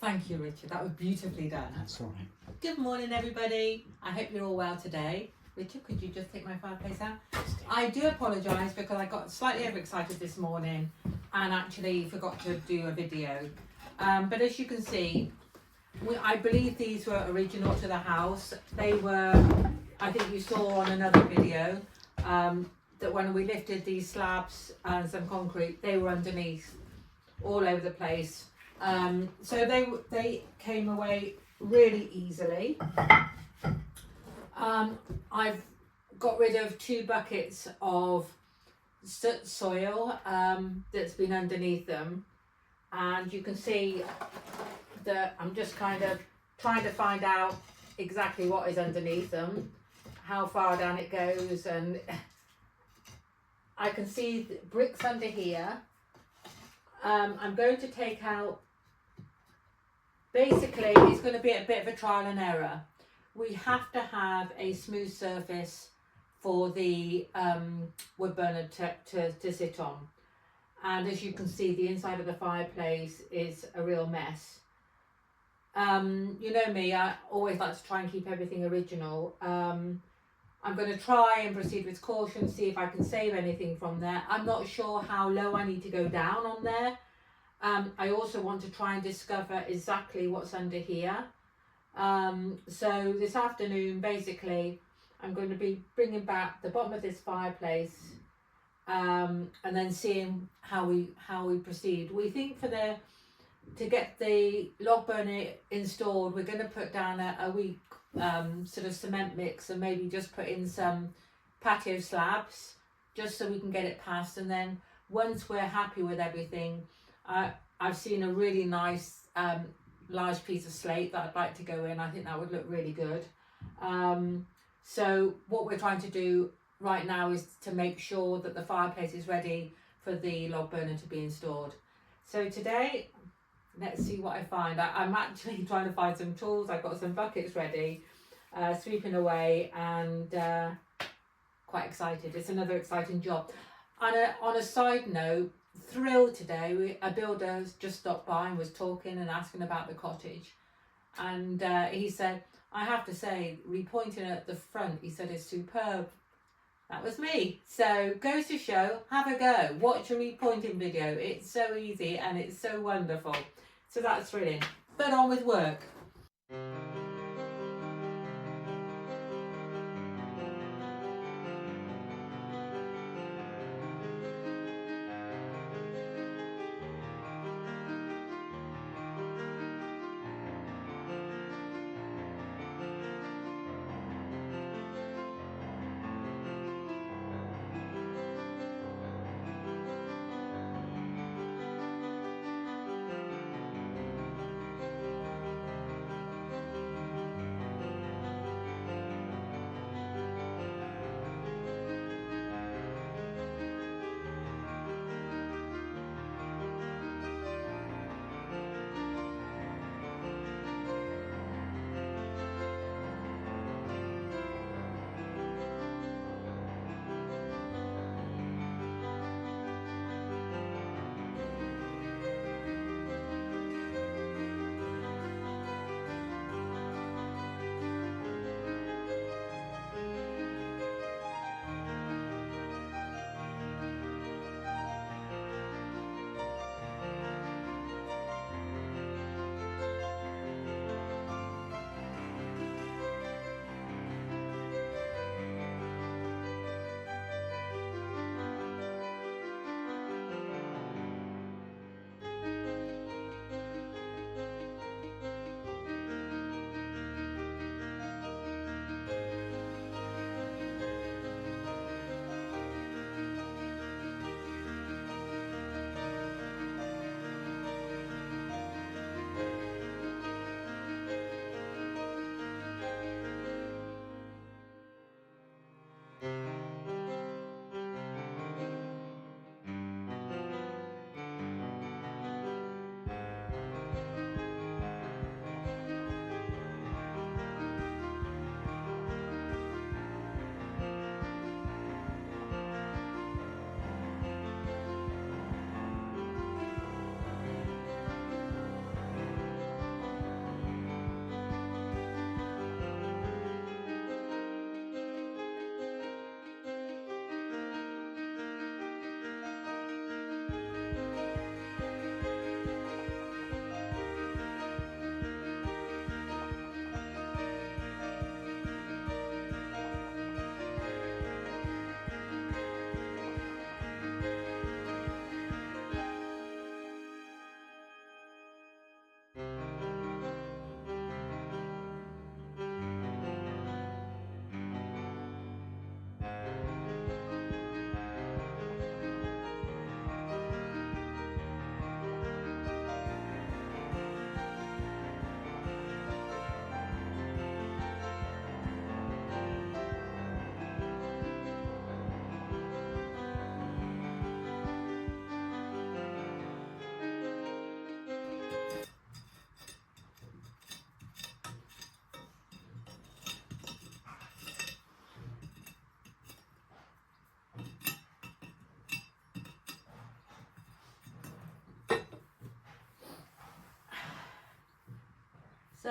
Thank you, Richard. That was beautifully done. That's all right. Good morning, everybody. I hope you're all well today. Richard, could you just take my fireplace out? I do apologise because I got slightly overexcited this morning and actually forgot to do a video. But as you can see, I believe these were original to the house. They were, I think you saw on another video, that when we lifted these slabs and some concrete, they were underneath all over the place. So they came away really easily. I've got rid of 2 buckets of soot soil that's been underneath them, and you can see that I'm just kind of trying to find out exactly what is underneath them, how far down it goes, and I can see the bricks under here. I'm going to take out, basically it's going to be a bit of a trial and error. We have to have a smooth surface for the wood burner to sit on, and as you can see, the inside of the fireplace is a real mess. You know me, I always like to try and keep everything original. I'm going to try and proceed with caution, see if I can save anything from there. I'm not sure how low I need to go down on there. I also want to try and discover exactly what's under here. So this afternoon, basically, I'm going to be bringing back the bottom of this fireplace, and then seeing how we proceed. We think to get the log burner installed, we're going to put down a week sort of cement mix and maybe just put in some patio slabs just so we can get it passed. And then once we're happy with everything, I've seen a really nice large piece of slate that I'd like to go in. I think that would look really good. So what we're trying to do right now is to make sure that the fireplace is ready for the log burner to be installed. So today, let's see what I find. I'm actually trying to find some tools. I've got some buckets ready, sweeping away, and quite excited. It's another exciting job. On a side note, thrilled today, a builder just stopped by and was talking and asking about the cottage, and he said, I have to say, repointing at the front, he said, is superb. That was me. So goes to show, have a go, watch a repointing video. It's so easy and it's so wonderful. So that's thrilling. But on with work.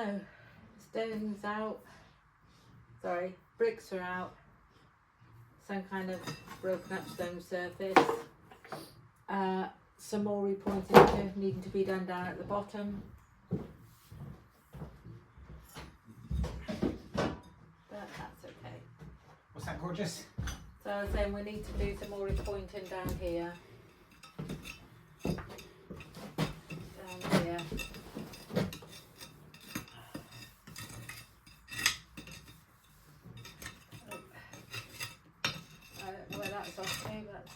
So, stones out. Sorry, bricks are out. Some kind of broken up stone surface. Some more repointing needing to be done down at the bottom. But that's okay. What's that, gorgeous? So I was saying we need to do some more repointing down here. Down here. I don't know where that's off to, that's...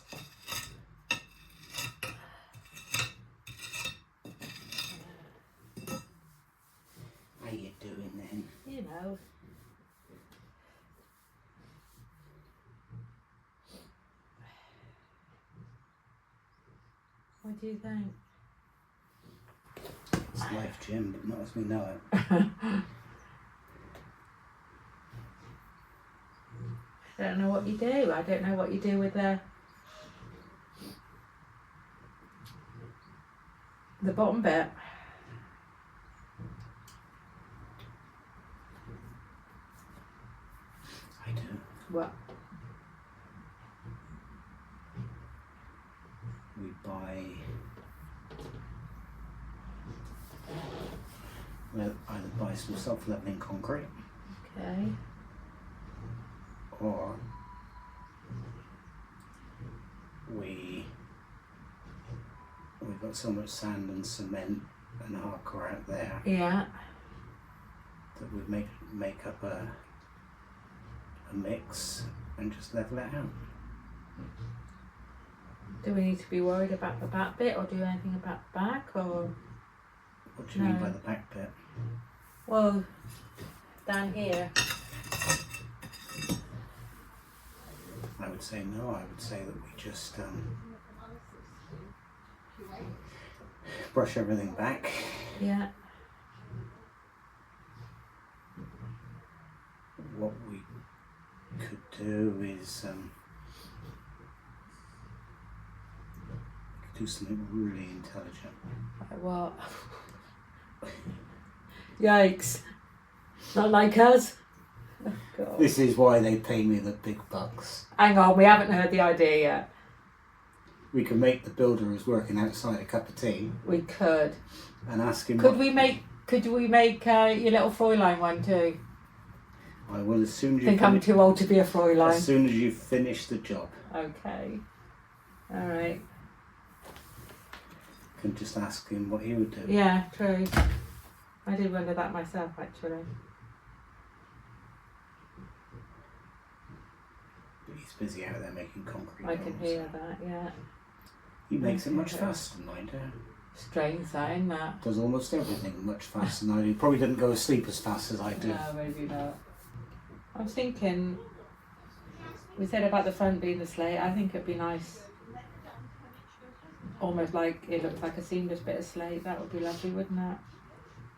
How you doing then? You know. What do you think? It's life, Jim, but not as we know it. I don't know what you do. I don't know what you do with the bottom bit. I do. What? We buy... We'll either buy some self-leveling concrete, Okay. or we've got so much sand and cement and hardcore out there Yeah. that we'd make up a mix and just level it out. Do we need to be worried about the back bit or do anything about the back or? What do you mean No. by the back bit? Well, down here. I would say no. I would say that we just brush everything back. Yeah. What we could do is we could do something really intelligent. Like what? Yikes. Not like us. Oh, God. This is why they pay me the big bucks. Hang on, we haven't heard the idea yet. We can make the builder who's working outside a cup of tea We could. and ask him. Could we make your little Fräulein one too? I will as soon as I you think I'm too old to be a Fräulein. as soon as you finish the job. Okay. Alright. Can just ask him what he would do. Yeah, true. I did wonder that myself actually. But he's busy out there making concrete. I can walls. hear that, yeah. He makes it much Okay. faster than I do. Strange saying that. Does almost everything much faster than I do. He probably didn't go to sleep as fast as I do. No, maybe not. I was thinking, we said about the front being the slate, I think it'd be nice. Almost like it looks like a seamless bit of slate, that would be lovely, wouldn't it?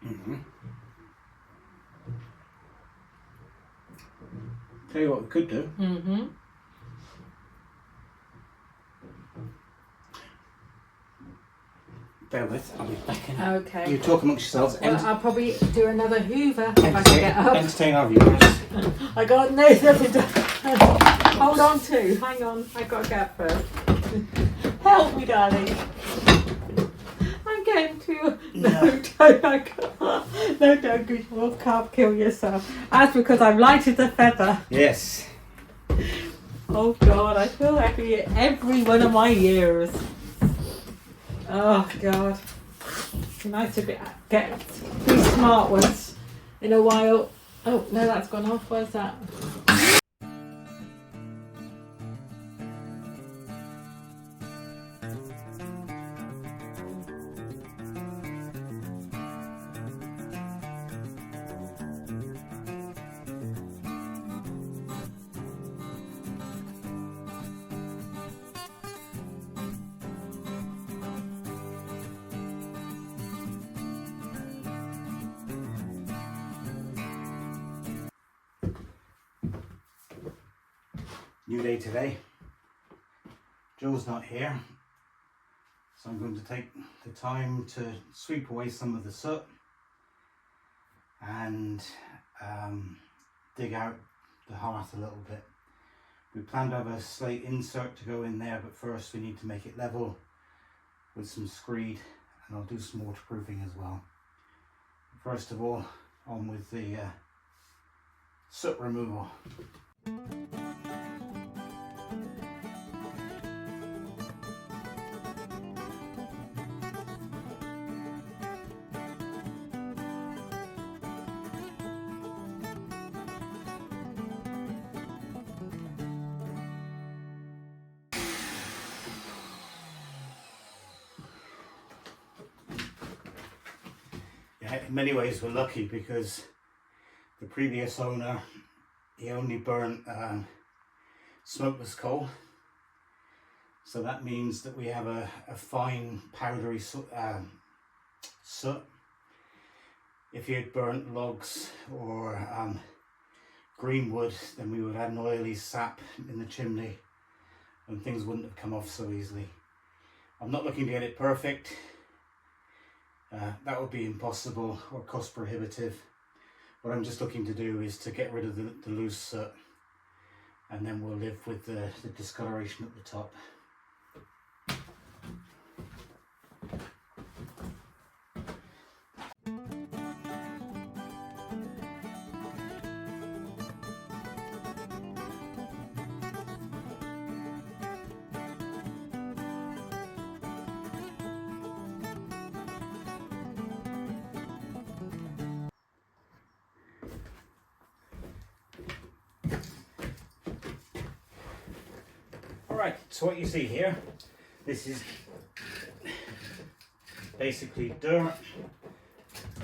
Mm-hmm. Tell you what we could do. Mm-hmm. Bear with, I'll be back in. Okay. You talk amongst yourselves. Well, I'll probably do another hoover if I can get up. Entertain our viewers. I got no nothing to hold on to. Hang on, I got to get up first. Help me, darling. I'm getting too. No, don't. I can't. No, don't. You can't kill yourself. That's because I've lighted the feather. Yes. Oh God, I feel every one of my ears. Oh God. It's nice to get these smart ones in a while. Oh no, that's gone off. Where's that? New day today. Joe's not here, so I'm going to take the time to sweep away some of the soot and dig out the hearth a little bit. We plan to have a slate insert to go in there, but first we need to make it level with some screed, and I'll do some waterproofing as well. First of all, on with the soot removal. In many ways we're lucky, because the previous owner, he only burnt smokeless coal, so that means that we have a fine powdery soot. If he had burnt logs or green wood, then we would have an oily sap in the chimney and things wouldn't have come off so easily. I'm not looking to get it perfect. That would be impossible or cost prohibitive. What I'm just looking to do is to get rid of the loose soot, and then we'll live with the discoloration at the top. Alright, so what you see here, this is basically dirt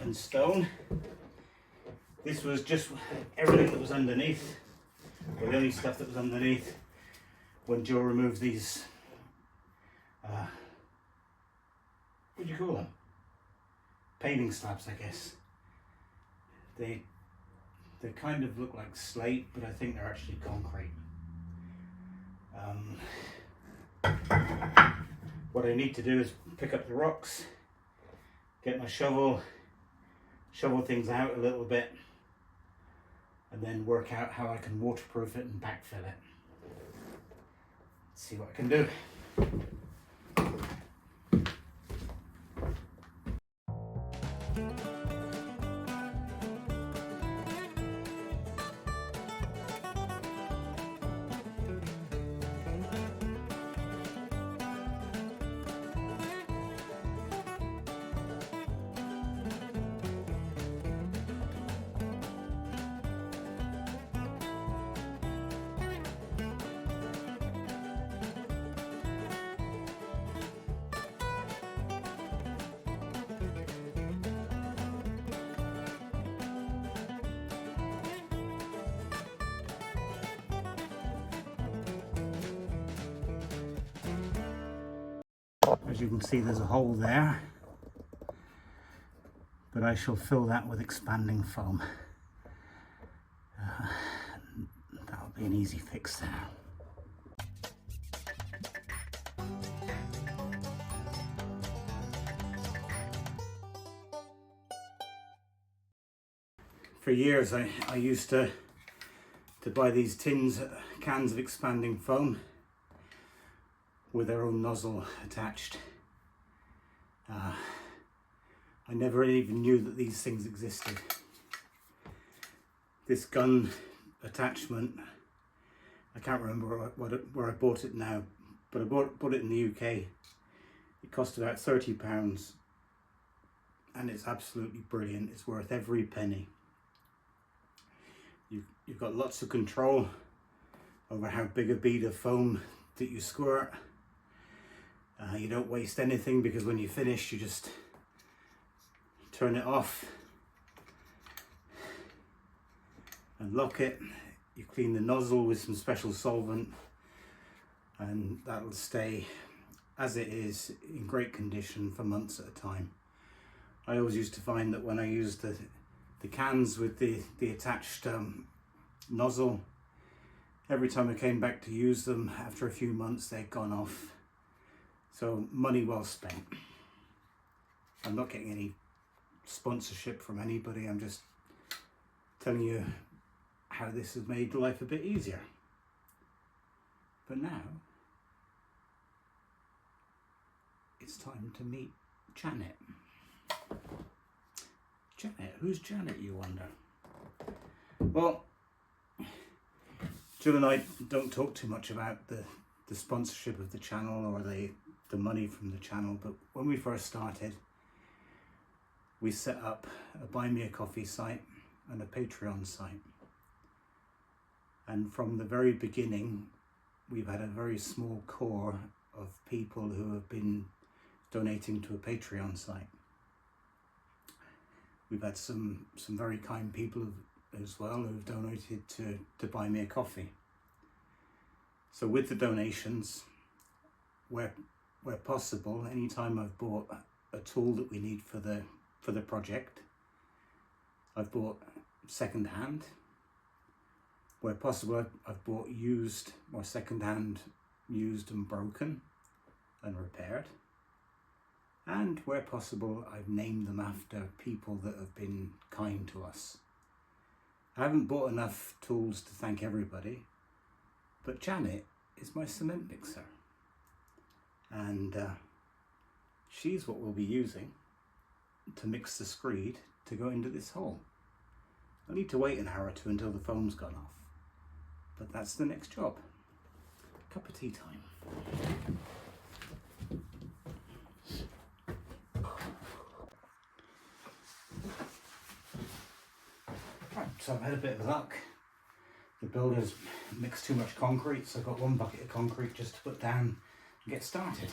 and stone. This was just everything that was underneath, or the only stuff that was underneath when Joe removed these, what do you call them? Paving slabs, I guess. They kind of look like slate, but I think they're actually concrete. What I need to do is pick up the rocks, get my shovel things out a little bit, and then work out how I can waterproof it and backfill it. Let's see what I can do. As you can see, there's a hole there, but I shall fill that with expanding foam. That'll be an easy fix there. For years I used to buy these cans of expanding foam with their own nozzle attached. I never even knew that these things existed. This gun attachment, I can't remember where I bought it now, but I bought it in the UK. It cost about £30, and it's absolutely brilliant. It's worth every penny. You've got lots of control over how big a bead of foam that you squirt. You don't waste anything, because when you finish you just turn it off and lock it. You clean the nozzle with some special solvent, and that'll stay as it is in great condition for months at a time. I always used to find that when I used the cans with the attached nozzle, every time I came back to use them after a few months they'd gone off. So money well spent. I'm not getting any sponsorship from anybody, I'm just telling you how this has made life a bit easier. But now it's time to meet Janet. Janet, who's Janet, you wonder? Well, Jill and I don't talk too much about the sponsorship of the channel or the money from the channel, but when we first started, we set up a Buy Me a Coffee site and a Patreon site. And from the very beginning, we've had a very small core of people who have been donating to a Patreon site. We've had some very kind people as well who've donated to Buy Me a Coffee. So with the donations, where possible, anytime I've bought a tool that we need for the project, I've bought second hand. Where possible, I've bought used or second hand, used and broken and repaired. And where possible, I've named them after people that have been kind to us. I haven't bought enough tools to thank everybody, but Janet is my cement mixer. And she's what we'll be using to mix the screed to go into this hole. I need to wait an hour or two until the foam's gone off, but that's the next job. Cup of tea time. Right, so I've had a bit of luck. The builders mixed too much concrete, so I've got one bucket of concrete just to put down and get started.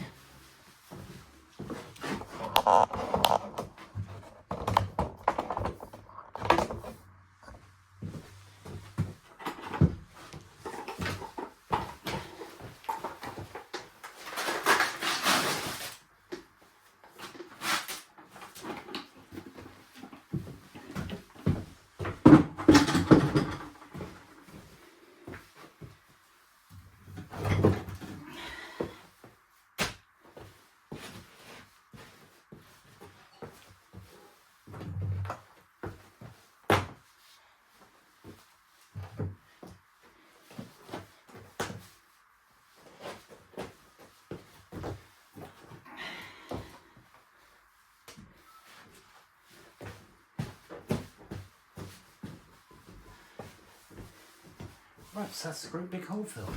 Right, so that's a great big hole filled.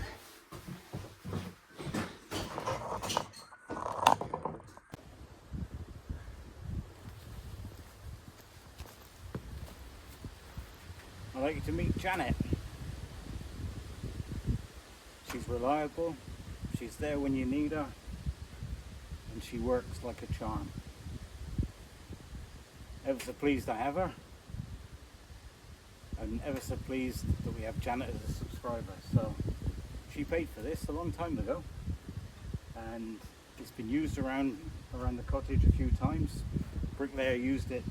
I'd like you to meet Janet. She's reliable, she's there when you need her, and she works like a charm. Ever so pleased I have her. I'm ever so pleased that we have Janet as a subscriber. So she paid for this a long time ago, and it's been used around the cottage a few times. Bricklayer used it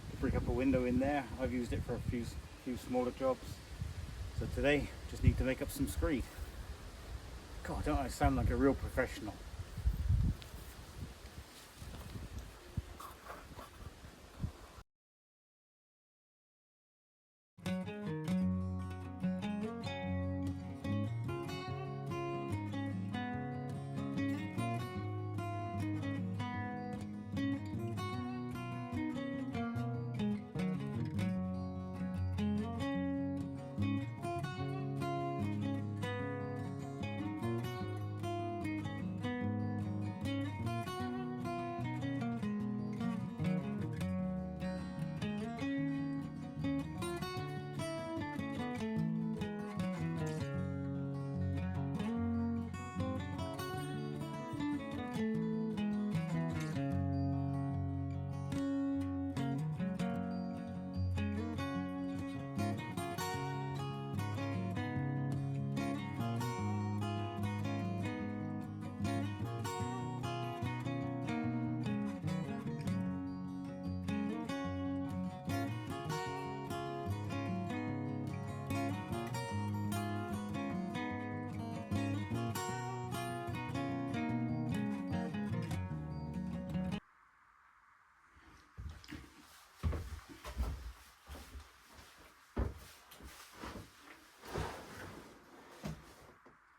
to brick up a window in there. I've used it for a few smaller jobs. So today, just need to make up some screed. God, don't I sound like a real professional?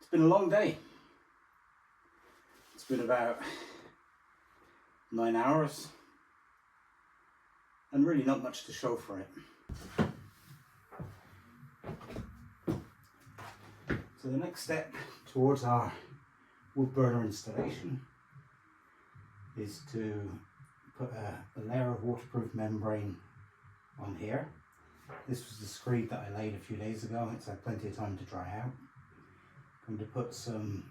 It's been a long day. It's been about 9 hours and really not much to show for it. So the next step towards our wood burner installation is to put a layer of waterproof membrane on here. This was the screed that I laid a few days ago. It's had plenty of time to dry out. I'm going to put some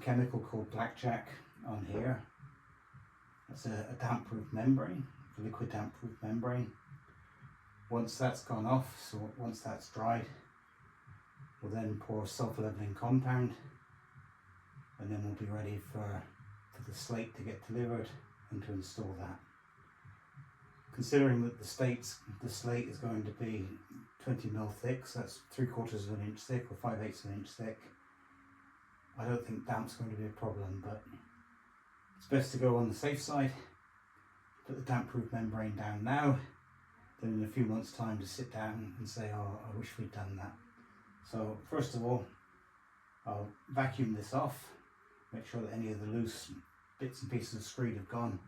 chemical called blackjack on here. That's a damp-proof membrane, a liquid damp-proof membrane. Once that's gone off, so once that's dried, we'll then pour self-leveling compound, and then we'll be ready for the slate to get delivered and to install that. Considering that the slate is going to be 20mm thick, so that's 3/4 of an inch thick or 5/8 of an inch thick, I don't think damp's going to be a problem, but it's best to go on the safe side, put the damp-proof membrane down now, then in a few months' time to sit down and say, oh, I wish we'd done that. So first of all, I'll vacuum this off, make sure that any of the loose bits and pieces of screed have gone,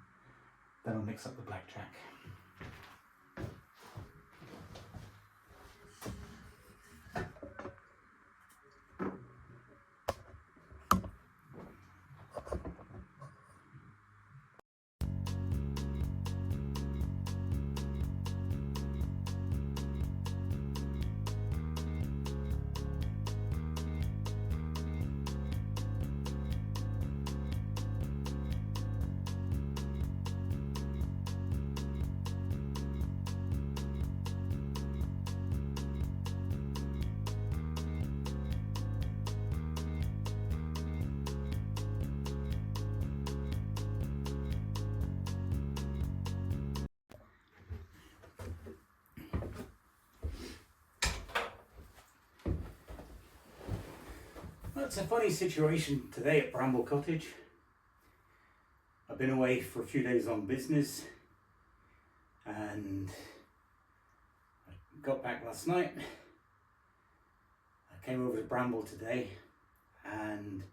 then I'll mix up the blackjack. Well, it's a funny situation today at Bramble Cottage. I've been away for a few days on business and I got back last night. I came over to Bramble today and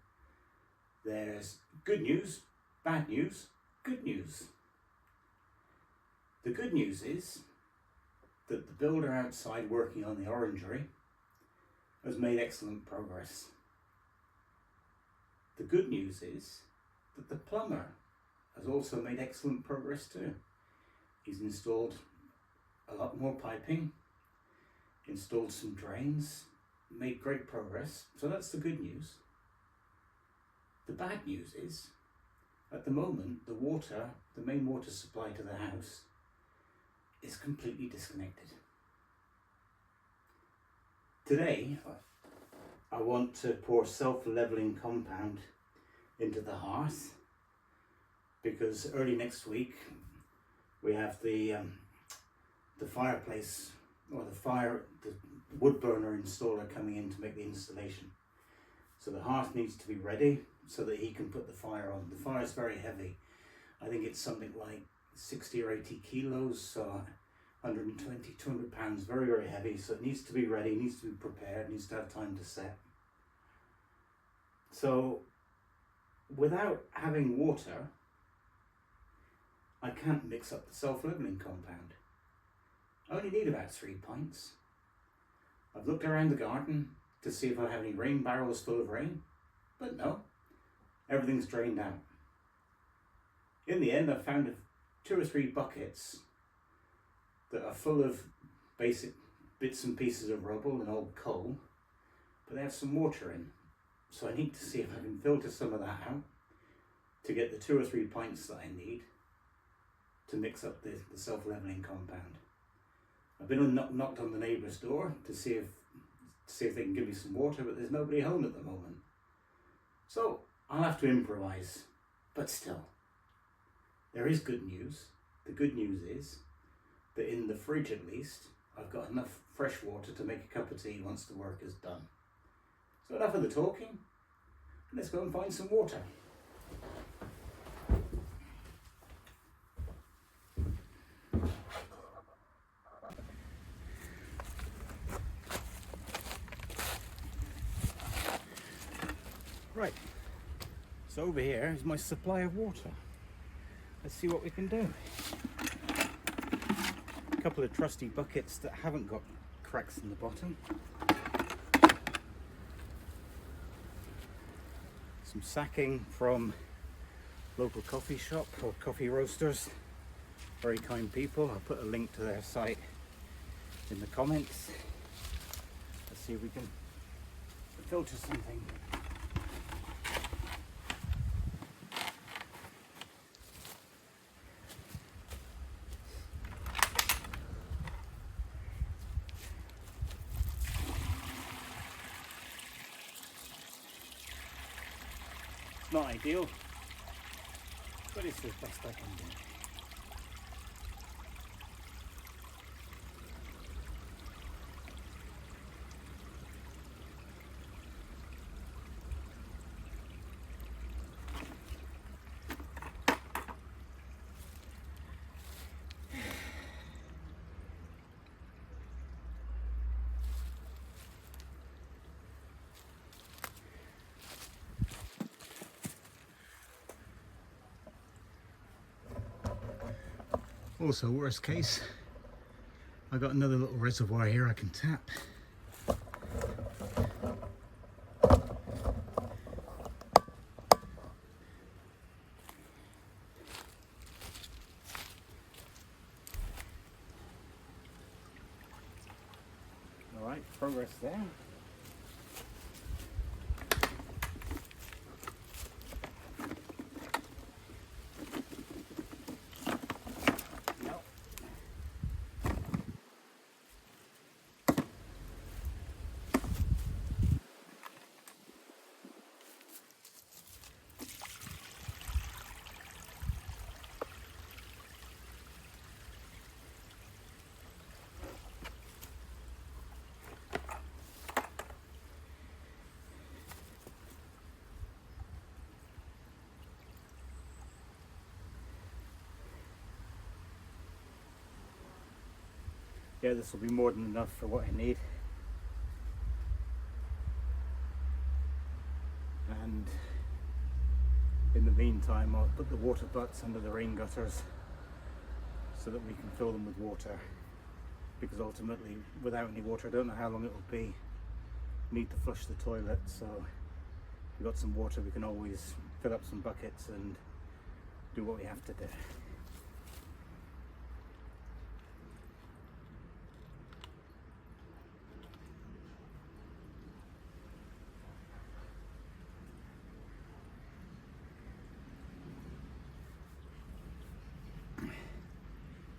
there's good news, bad news, good news. The good news is that the builder outside working on the orangery has made excellent progress. The good news is that the plumber has also made excellent progress too. He's installed a lot more piping, installed some drains, made great progress. So that's the good news. The bad news is, at the moment, the main water supply to the house is completely disconnected. Today, I want to pour self-leveling compound into the hearth because early next week we have the fireplace or the wood burner installer coming in to make the installation. So the hearth needs to be ready so that he can put the fire on. The fire is very heavy. I think it's something like 60 or 80 kilos, so 120, 200 pounds, very, very heavy. So it needs to be ready, needs to be prepared, needs to have time to set. So without having water, I can't mix up the self-leveling compound. I only need about 3 pints. I've looked around the garden to see if I have any rain barrels full of rain, but no, everything's drained out. In the end, I found 2 or 3 buckets that are full of basic bits and pieces of rubble and old coal, but they have some water in. So I need to see if I can filter some of that out to get the 2 or 3 pints that I need to mix up the self-leveling compound. I've been knocked on the neighbour's door to see if they can give me some water, but there's nobody home at the moment. So I'll have to improvise, but still, there is good news. The good news is that in the fridge at least, I've got enough fresh water to make a cup of tea once the work is done. So enough of the talking, let's go and find some water. So over here is my supply of water. Let's see what we can do. A couple of trusty buckets that haven't got cracks in the bottom. Some sacking from local coffee shop or coffee roasters. Very kind people. I'll put a link to their site in the comments. Let's see if we can filter something. It's not ideal, but it's the best I can do. Also, worst case, I got another little reservoir here I can tap. All right, progress there. Yeah, this will be more than enough for what I need. And in the meantime, I'll put the water butts under the rain gutters so that we can fill them with water. Because ultimately, without any water, I don't know how long it will be. Need to flush the toilet, so if we've got some water, we can always fill up some buckets and do what we have to do.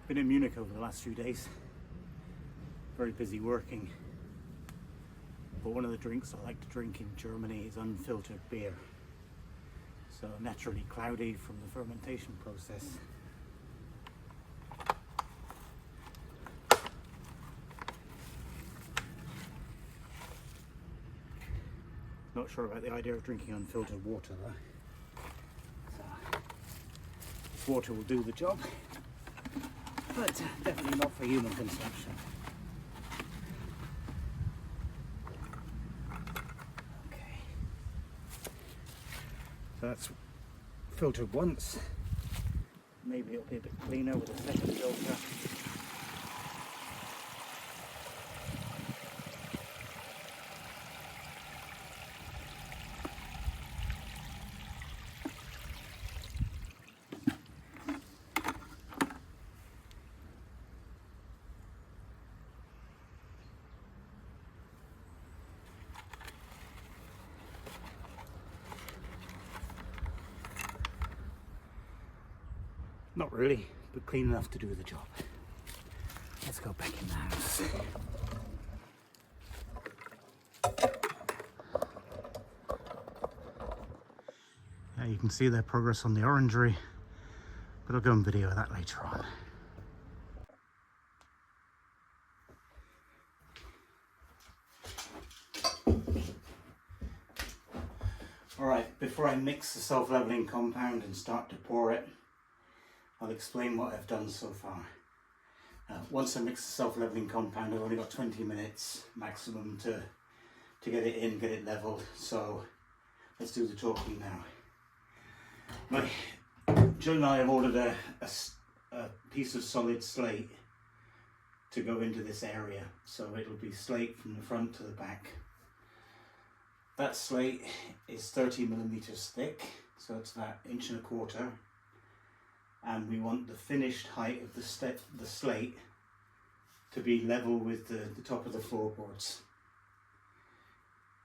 Been in Munich over the last few days, very busy working, but one of the drinks I like to drink in Germany is unfiltered beer, so naturally cloudy from the fermentation process. Not sure about the idea of drinking unfiltered water though, so this water will do the job. But definitely not for human consumption. Okay. So that's filtered once. Maybe it'll be a bit cleaner with a second filter. Not really, but clean enough to do the job. Let's go back in the house. Yeah, you can see their progress on the orangery, but I'll go and video that later on. Alright, before I mix the self-leveling compound and start to pour it, I'll explain what I've done so far. Once I mix the self-leveling compound, I've only got 20 minutes maximum to get it in, get it leveled, so let's do the talking now. Jill and I have ordered a piece of solid slate to go into this area, so it'll be slate from the front to the back. That slate is 30mm thick, so it's about 1.25 inches, and we want the finished height of the slate to be level with the top of the floorboards.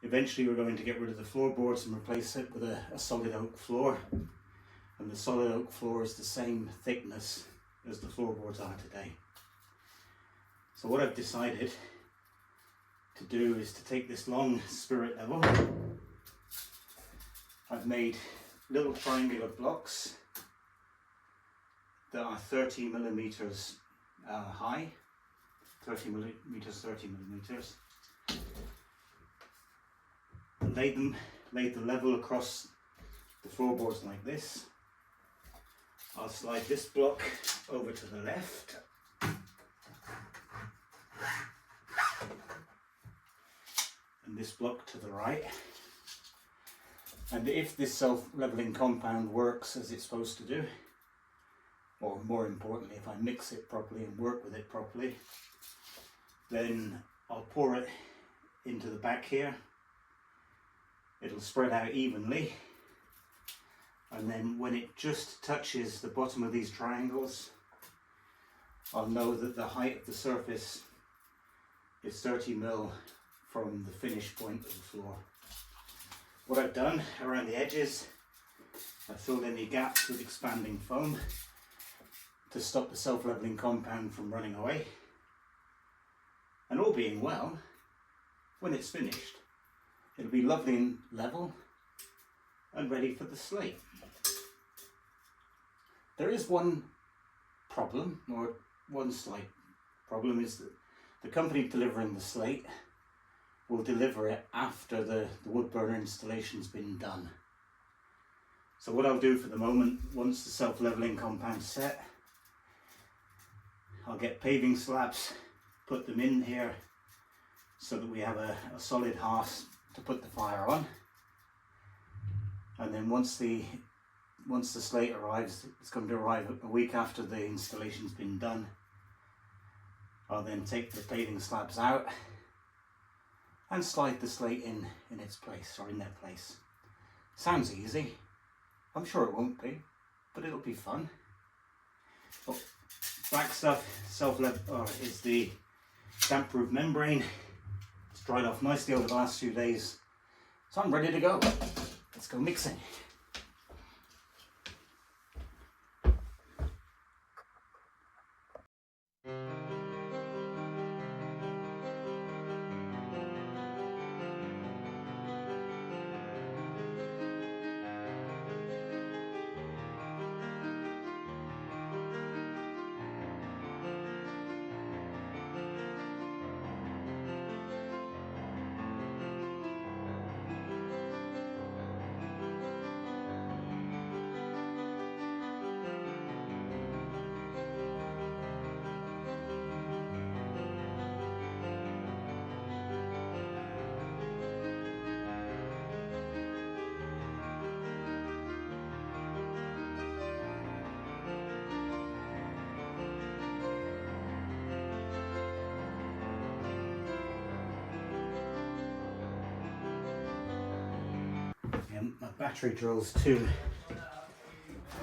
Eventually we're going to get rid of the floorboards and replace it with a solid oak floor, and the solid oak floor is the same thickness as the floorboards are today. So what I've decided to do is to take this long spirit level. I've made little triangular blocks that are 30mm high, 30mm. Laid the level across the floorboards like this. I'll slide this block over to the left. And this block to the right. And if this self-leveling compound works as it's supposed to do, or more importantly, if I mix it properly and work with it properly, then I'll pour it into the back here. It'll spread out evenly, and then when it just touches the bottom of these triangles, I'll know that the height of the surface is 30mm from the finish point of the floor. What I've done around the edges, I've filled any gaps with expanding foam to stop the self-leveling compound from running away. And all being well, when it's finished, it'll be lovely and level and ready for the slate. There is one problem, or one slight problem, is that the company delivering the slate will deliver it after the wood burner installation's been done. So what I'll do for the moment, once the self-leveling compound's set, I'll get paving slabs, put them in here so that we have a solid hearth to put the fire on. And then once the slate arrives, it's going to arrive a week after the installation's been done, I'll then take the paving slabs out and slide the slate in its place, or in their place. Sounds easy. I'm sure it won't be, but it'll be fun. Oh, black stuff is the damp-proof membrane. It's dried off nicely over the last few days, so I'm ready to go. Let's go mixing. My battery drill's it's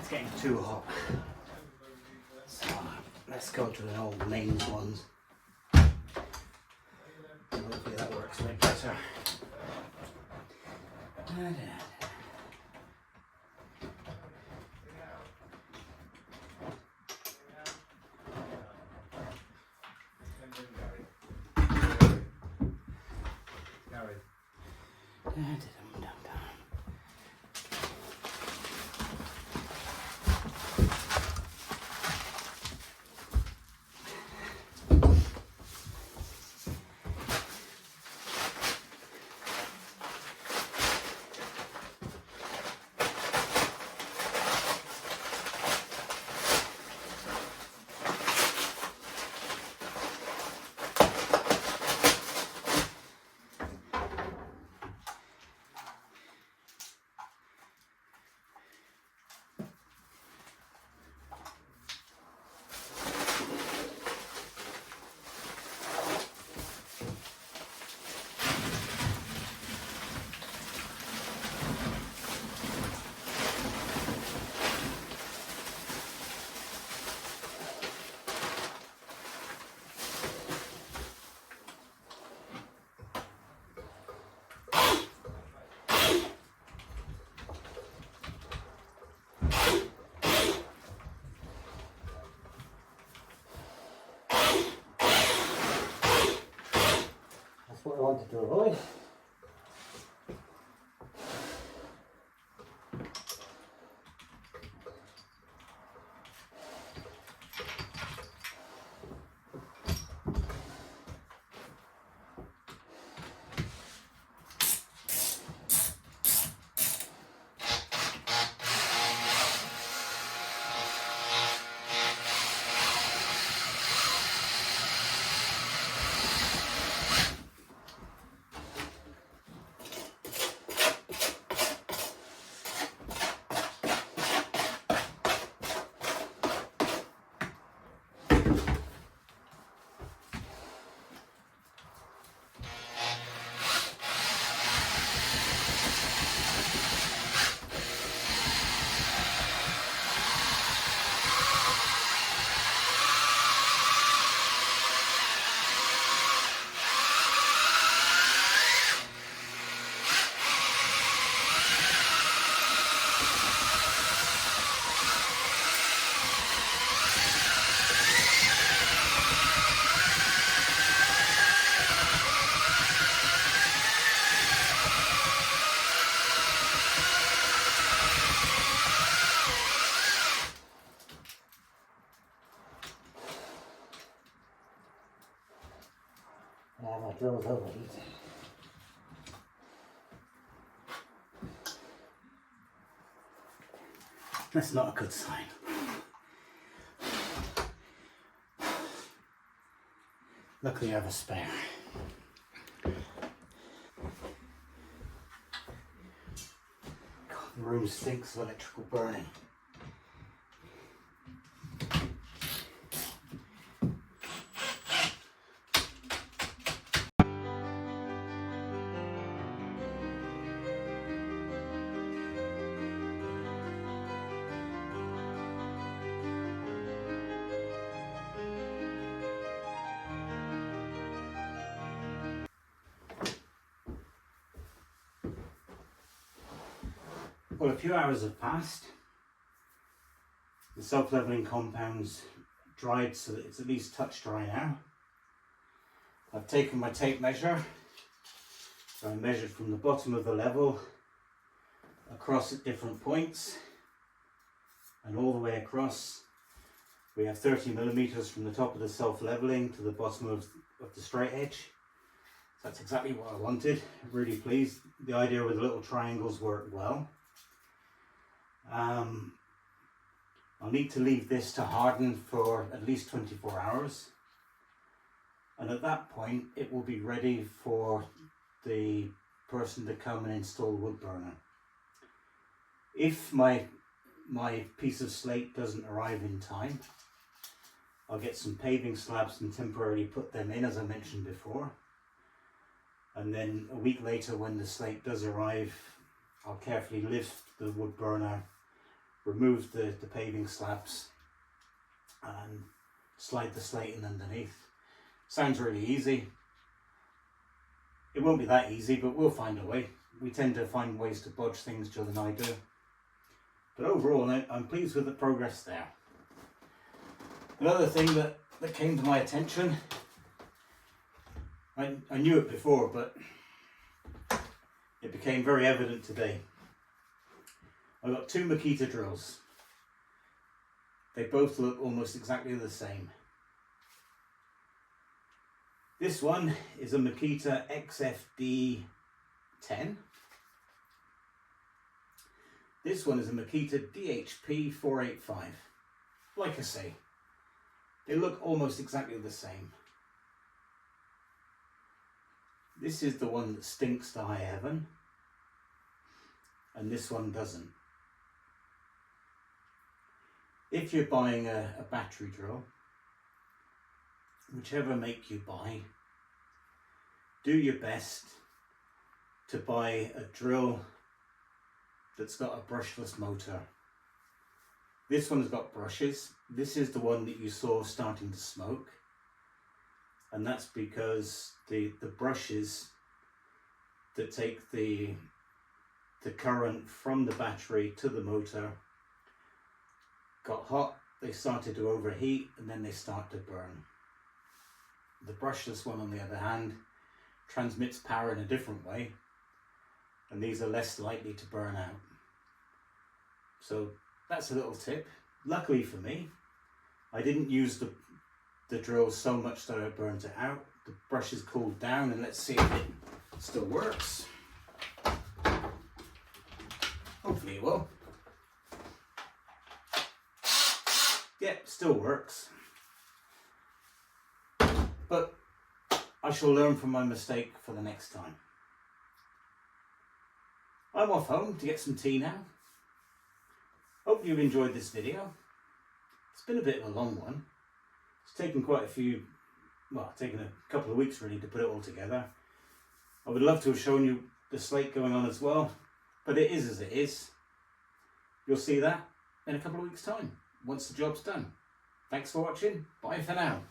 getting too hot. So let's go to the old mains ones. Hopefully that works a bit better. That's what I wanted to avoid. My drill's overheat. That's not a good sign. Luckily I have a spare. God, the room stinks of electrical burning. Well, a few hours have passed. The self-leveling compound's dried so that it's at least touch dry now. I've taken my tape measure, so I measured from the bottom of the level across at different points and all the way across. We have 30 millimeters from the top of the self-leveling to the bottom of the straight edge. So that's exactly what I wanted. Really pleased. The idea with the little triangles worked well. I'll need to leave this to harden for at least 24 hours, and at that point it will be ready for the person to come and install the wood burner. If my piece of slate doesn't arrive in time, I'll get some paving slabs and temporarily put them in, as I mentioned before, and then a week later when the slate does arrive, I'll carefully lift the wood burner, remove the paving slabs and slide the slate in underneath. Sounds really easy. It won't be that easy, but we'll find a way. We tend to find ways to bodge things, Jill and I do. But overall, I'm pleased with the progress there. Another thing that came to my attention, I knew it before, but it became very evident today. I've got two Makita drills. They both look almost exactly the same. This one is a Makita XFD 10. This one is a Makita DHP 485. Like I say, they look almost exactly the same. This is the one that stinks to high heaven, and this one doesn't. If you're buying a battery drill, whichever make you buy, do your best to buy a drill that's got a brushless motor. This one's got brushes. This is the one that you saw starting to smoke, and that's because the brushes that take the current from the battery to the motor got hot, they started to overheat, and then they start to burn. The brushless one, on the other hand, transmits power in a different way, and these are less likely to burn out. So that's a little tip. Luckily for me, I didn't use the drill so much that I burnt it out. The brush is cooled down, and let's see if it still works. Hopefully it will. Yep, still works. But I shall learn from my mistake for the next time. I'm off home to get some tea now. Hope you've enjoyed this video. It's been a bit of a long one. It's taken quite a few, well, taken a couple of weeks really to put it all together. I would love to have shown you the slate going on as well, but it is as it is. You'll see that in a couple of weeks' time, once the job's done. Thanks for watching. Bye for now.